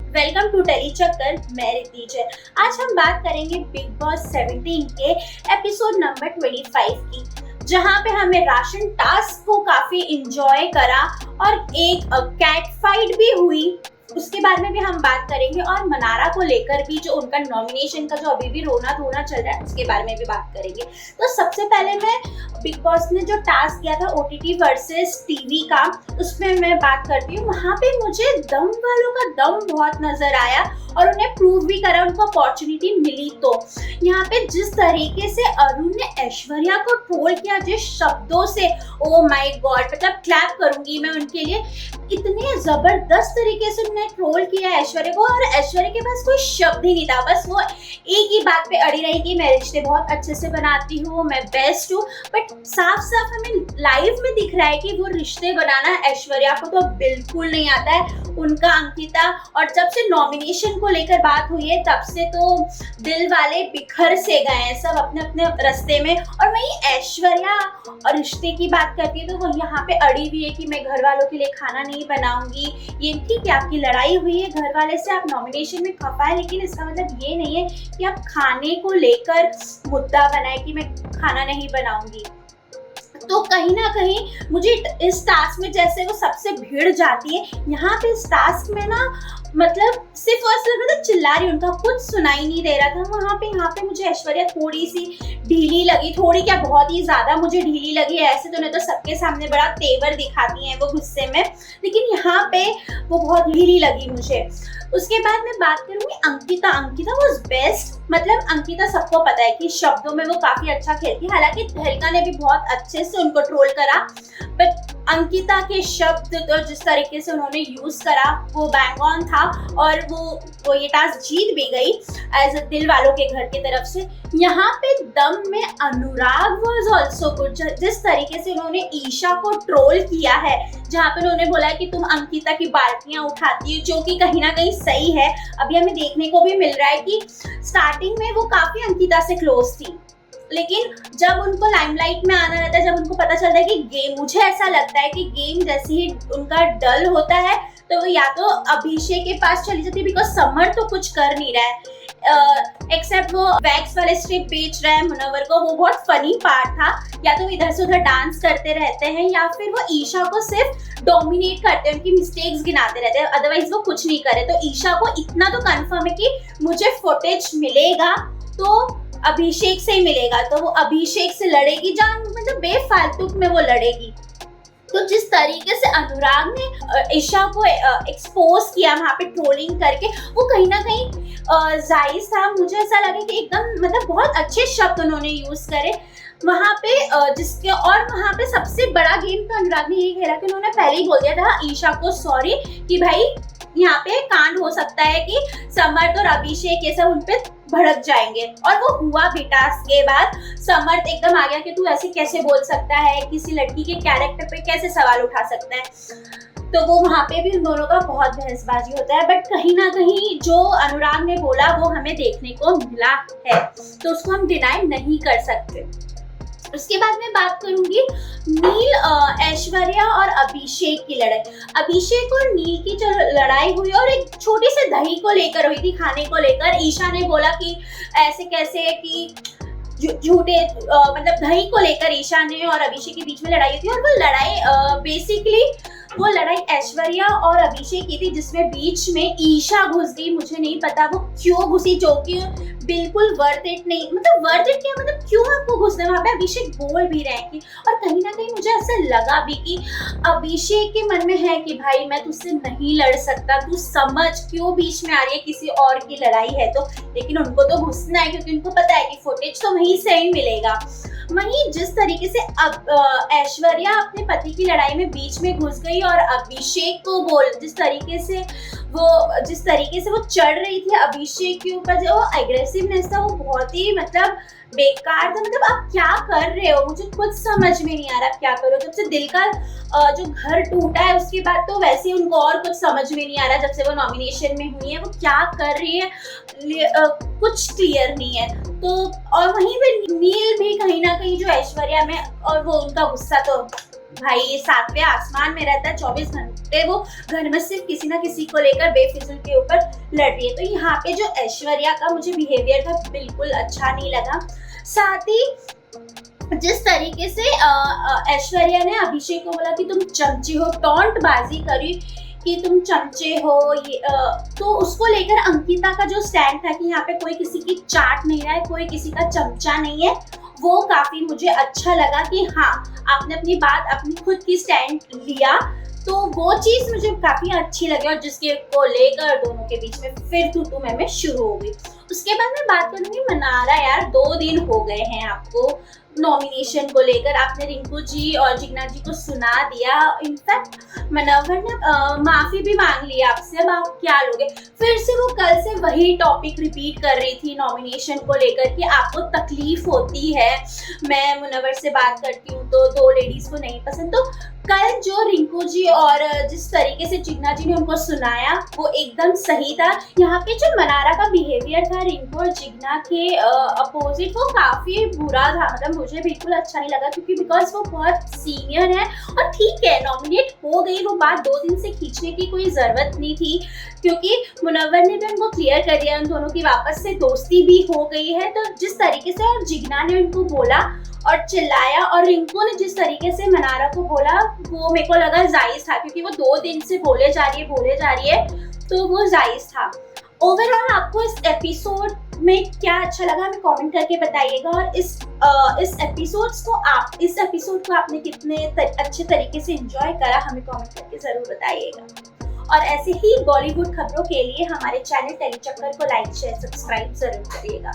Welcome to tele चक्कर। मैं रिद्धि जैन। आज हम बात करेंगे बिग बॉस 17 के एपिसोड नंबर 25 की, जहां पे हमें राशन टास्क को काफी इंजॉय करा और एक कैट फाइट भी हुई। उसके बारे में भी हम बात करेंगे और मनारा को लेकर भी जो उनका नॉमिनेशन का जो अभी भी रोना धोना चल रहा है उसके बारे में भी बात करेंगे। तो सबसे पहले मैं बिग बॉस ने जो टास्क किया था ओटीटी वर्सेस टीवी का, उसमें मैं बात करती हूँ। वहां पे मुझे दम वालों का दम बहुत नजर आया और उन्हें प्रूव भी करा, उनको अपॉर्चुनिटी मिली। तो यहाँ पे जिस तरीके से अरुण ने ऐश्वर्या को ट्रोल किया, जिस शब्दों से, ओ माय गॉड, मतलब क्लैप करूंगी मैं उनके लिए। इतने जबरदस्त तरीके से उन्होंने ट्रोल किया ऐश्वर्या को और ऐश्वर्या के पास कोई शब्द ही नहीं था। बस वो एक ही बात पे अड़ी रही कि मैं रिश्ते बहुत अच्छे से बनाती हूँ, मैं बेस्ट हूँ। बट साफ साफ हमें लाइव में दिख रहा है कि वो रिश्ते बनाना ऐश्वर्या को तो बिल्कुल नहीं आता है। उनका अंकिता, और जब से नॉमिनेशन को लेकर बात हुई है तब से तो दिल वाले बिखर से गए हैं सब अपने अपने रास्ते में। और वहीं ऐश्वर्या और रिश्ते की बात करती है तो वो यहाँ पे अड़ी हुई है कि मैं घर वालों के लिए खाना नहीं बनाऊंगी। ये ठीक है, आपकी लड़ाई हुई है घर वाले से, आप नॉमिनेशन में खपा है, लेकिन इसका मतलब ये नहीं है कि आप खाने को लेकर मुद्दा बनाए कि मैं खाना नहीं बनाऊंगी। तो कहीं ना कहीं मुझे इस टास्क में जैसे वो सबसे भिड़ जाती है, यहाँ पे इस टास्क में ना मतलब सिर्फ और सिर्फ मतलब चिल्ला रही, उनका कुछ सुनाई नहीं दे रहा था। वहाँ पे मुझे ऐश्वर्या थोड़ी सी ढीली लगी, थोड़ी क्या बहुत ही ज्यादा मुझे ढीली लगी। ऐसे तो नहीं तो सबके सामने बड़ा तेवर दिखाती हैं वो गुस्से में, लेकिन यहाँ पे वो बहुत ढीली लगी मुझे। उसके बाद मैं बात करूंगी अंकिता। Ankita was best. मतलब अंकिता सबको पता है कि शब्दों में वो काफी अच्छा खेलती है, हालांकि तहलका ने भी बहुत अच्छे से उनको ट्रोल करा, बट अंकिता के शब्द तो जिस तरीके से उन्होंने यूज करा वो बैंग ऑन था और वो ये टास्क जीत भी गई एज अ दिल वालों के घर की तरफ से। यहाँ पे दम में अनुराग वाज आल्सो गुड। जिस तरीके से उन्होंने ईशा को ट्रोल किया है, जहाँ पे उन्होंने बोला है कि तुम अंकिता की बाल्टियां उठाती हो, जो कि कहीं ना कहीं सही है। अभी हमें देखने को भी मिल रहा है कि स्टार्टिंग में वो काफी अंकिता से क्लोज थी, लेकिन जब उनको लाइमलाइट में आना रहता है, जब उनको पता चलता है कि गेम, मुझे ऐसा लगता है कि गेम जैसे ही उनका डल होता है तो वो या तो अभिषेक के पास चली जाती है, बिकॉज समर तो कुछ कर नहीं रहा है एक्सेप्ट वो वैक्स वाले स्ट्रिप बेच रहा है मुनव्वर को, वो बहुत फनी पार्ट था। या तो वो इधर से उधर डांस करते रहते हैं या फिर वो ईशा को सिर्फ डोमिनेट करते हैं, उनकी मिस्टेक्स गिनाते रहते हैं, अदरवाइज वो कुछ नहीं करे। तो ईशा को इतना तो कंफर्म है कि मुझे फुटेज मिलेगा तो अभिषेक से ही मिलेगा, तो वो अभिषेक से लड़ेगी, जान मतलब बेफालतू में वो लड़ेगी। तो जिस तरीके से अनुराग ने ईशा को एक्सपोज किया वहाँ पे ट्रोलिंग करके, वो कहीं ना कहीं जायज था। मुझे ऐसा लगा कि एकदम मतलब बहुत अच्छे शब्द उन्होंने यूज करे वहाँ पे जिसके, और वहाँ पे सबसे बड़ा गेम तो अनुराग ने यही खेला कि उन्होंने पहले ही बोल दिया था ईशा को सॉरी कि भाई यहाँ पे कांड हो सकता है कि समर्थ और अभिषेक ये सब उनपे भड़क जाएंगे, और वो हुआ भी। टास्क के बाद समर्थ एकदम आ गया कि तू ऐसे कैसे बोल सकता है, किसी लड़की के कैरेक्टर पे कैसे सवाल उठा सकता है। तो वो वहाँ पे भी उन दोनों का बहुत बहसबाजी होता है, बट कहीं ना कहीं जो अनुराग ने बोला वो हमें देखने को मिला है, तो उसको हम डिनाई नहीं कर सकते। उसके बाद मैं बात करूंगी नील, ऐश्वर्या और अभिषेक की लड़ाई। अभिषेक और नील की जो लड़ाई हुई और एक छोटी सी दही को लेकर हुई थी, खाने को लेकर। ईशा ने बोला कि ऐसे कैसे कि झूठे मतलब दही को लेकर ईशा ने और अभिषेक के बीच में लड़ाई हुई थी, और वो लड़ाई बेसिकली वो लड़ाई ऐश्वर्या और अभिषेक की थी, जिसमें बीच में ईशा घुस गई। मुझे नहीं पता वो क्यों घुसी, जो कि बिल्कुल वर्थ इट नहीं। मतलब वर्थ इट क्या, मतलब क्यों आपको घुसना है वहां पे। अभिषेक बोल भी रहे हैं और कहीं ना कहीं मुझे ऐसा लगा भी कि अभिषेक के मन में है कि भाई मैं तुझसे नहीं लड़ सकता, तू समझ क्यों बीच में आ रही है, किसी और की लड़ाई है तो। लेकिन उनको तो घुसना है क्योंकि उनको पता है कि फुटेज तो वहीं से ही मिलेगा। वहीं जिस तरीके से अब ऐश्वर्या अपने पति की लड़ाई में बीच में घुस गई और अभिषेक को जिस तरीके से वो चढ़ रही थी अभिषेक के ऊपर, जो एग्रेसिवनेस था वो बहुत ही मतलब बेकार था। मतलब आप क्या कर रहे हो, मुझे कुछ समझ में नहीं आ रहा आप क्या कर रहे हो। जब से दिल का जो घर टूटा है उसके बाद तो वैसे ही उनको और कुछ समझ में नहीं आ रहा। जब से वो नॉमिनेशन में हुई है वो क्या कर रही है कुछ क्लियर नहीं है। तो और वहीं पे नील भी कहीं ना कहीं जो ऐश्वर्या में, और वो उनका गुस्सा तो भाई सातवें आसमान में रहता है, 24 घंटे वो घर में सिर्फ किसी ना किसी को लेकर बेफिजुल के ऊपर लड़ रही है। तो यहाँ पे जो ऐश्वर्या का मुझे बिहेवियर था बिल्कुल अच्छा नहीं लगा। साथ ही जिस तरीके से ऐश्वर्या ने अभिषेक को बोला कि तुम चमची हो, टॉन्ट बाजी करी कि तुम चमचे हो, ये तो उसको लेकर अंकिता का जो स्टैंड था कि यहाँ पे कोई किसी की चाट नहीं रहा है, कोई किसी का चमचा नहीं है, वो काफी मुझे अच्छा लगा कि हाँ आपने अपनी बात अपनी खुद की स्टैंड लिया। तो वो चीज मुझे काफी अच्छी लगी और जिसके को लेकर दोनों के बीच में फिर तू मैं शुरू हो गई। उसके बाद मैं बात करूंगी मनारा। यार 2 दिन हो गए हैं आपको नॉमिनेशन को लेकर, आपने रिंकू जी और जिग्ना जी को सुना दिया। इनफैक्ट मनोवर ने माफी भी मांग ली आपसे, अब आप क्या लोगे? फिर से वो कल से वही टॉपिक रिपीट कर रही थी नॉमिनेशन को लेकर कि आपको तकलीफ होती है, मैं मुनव्वर से बात करती हूँ तो 2 लेडीज को नहीं पसंद। तो कल जो रिंकू जी और जिस तरीके से जिग्ना जी ने उनको सुनाया वो एकदम सही था। यहाँ पे जो मनारा का बिहेवियर था रिंकू और जिग्ना के अपोजिट, वो काफी बुरा था। मतलब मुझे बिल्कुल अच्छा नहीं लगा क्योंकि बिकॉज वो बहुत सीनियर है और ठीक है नॉमिनेट हो गई, वो बात 2 दिन से खींचने की कोई जरूरत नहीं थी क्योंकि मुनव्वर ने भी उनको क्लियर कर दिया, उन दोनों की वापस से दोस्ती भी हो गई है। तो जिस तरीके से और जिग्ना ने उनको बोला और चिल्लाया और रिंकू ने जिस तरीके से मनारा को बोला वो मेरे को लगा जायज था क्योंकि वो 2 दिन से बोले जा रही है तो वो जायज था। ओवरऑल आपको इस एपिसोड में क्या अच्छा लगा हमें कमेंट करके बताइएगा और इस एपिसोड को आपने कितने अच्छे तरीके से एंजॉय करा हमें कमेंट करके जरूर बताइएगा। और ऐसे ही बॉलीवुड खबरों के लिए हमारे चैनल टेलीचक्कर को लाइक शेयर सब्सक्राइब जरूर करिएगा।